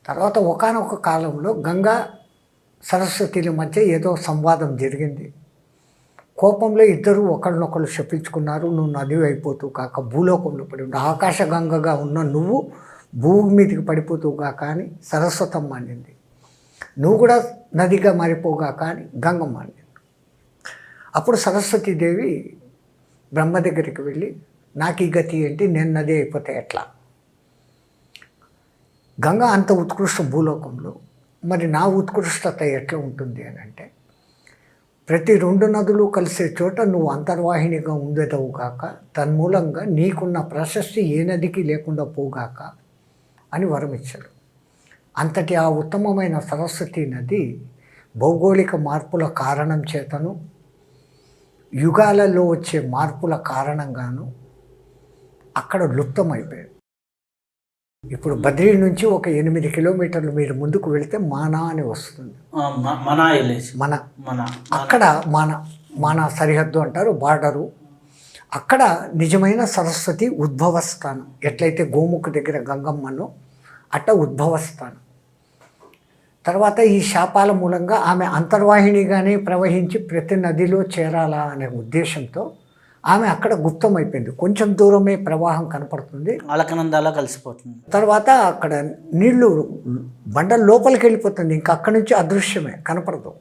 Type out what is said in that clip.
తర్వాత ఒకానొక కాలంలో గంగా సరస్వతిల మధ్య ఏదో సంవాదం జరిగింది. కోపంలో ఇద్దరు ఒకరినొకరు శపించుకున్నారు. నువ్వు నది అయిపోతూ కాక భూలోకంలో పడి ఉండు, ఆకాశగంగగా ఉన్న నువ్వు భూమి మీదకి పడిపోతూ కాక అని సరస్వతమ్మ అనింది. నువ్వు కూడా నదిగా మారిపోగాక అని గంగమ్మ అనింది. అప్పుడు సరస్వతీదేవి బ్రహ్మ దగ్గరికి వెళ్ళి, నాకు ఈ గతి ఏంటి, నేను నది అయిపోతే ఎట్లా? గంగ అంత ఉత్కృష్ట భూలోకంలో, మరి నా ఉత్కృష్టత ఎట్లా ఉంటుంది అని అంటే, ప్రతి 2 నదులు కలిసే చోట నువ్వు అంతర్వాహినిగా ఉండేదవుగాక, తన్మూలంగా నీకున్న ప్రశస్తి ఏ నదికి లేకుండా పోగాక అని వరమిచ్చాడు. అంతటి ఆ ఉత్తమమైన సరస్వతి నది భౌగోళిక మార్పుల కారణం చేతను, యుగాలలో వచ్చే మార్పుల కారణంగాను అక్కడ లుప్తమైపోయాడు. ఇప్పుడు బద్రీ నుంచి ఒక 8 కిలోమీటర్లు మీరు ముందుకు వెళితే మానా అని వస్తుంది. అక్కడ మానా సరిహద్దు అంటారు, బార్డరు. అక్కడ నిజమైన సరస్వతి ఉద్భవస్థానం. ఎట్లయితే గోముఖ దగ్గర గంగమ్మను అట్ట ఉద్భవస్థానం. తర్వాత ఈ శాపాల మూలంగా ఆమె అంతర్వాహినిగానే ప్రవహించి ప్రతి నదిలో చేరాలా అనే ఉద్దేశంతో ఆమె అక్కడ గుప్తమైపోయింది. కొంచెం దూరమే ప్రవాహం కనపడుతుంది, అలకనందాలా కలిసిపోతుంది. తర్వాత అక్కడ నీళ్లు బండ లోపలికి వెళ్ళిపోతుంది, ఇంకా అక్కడి నుంచి అదృశ్యమే, కనపడదు.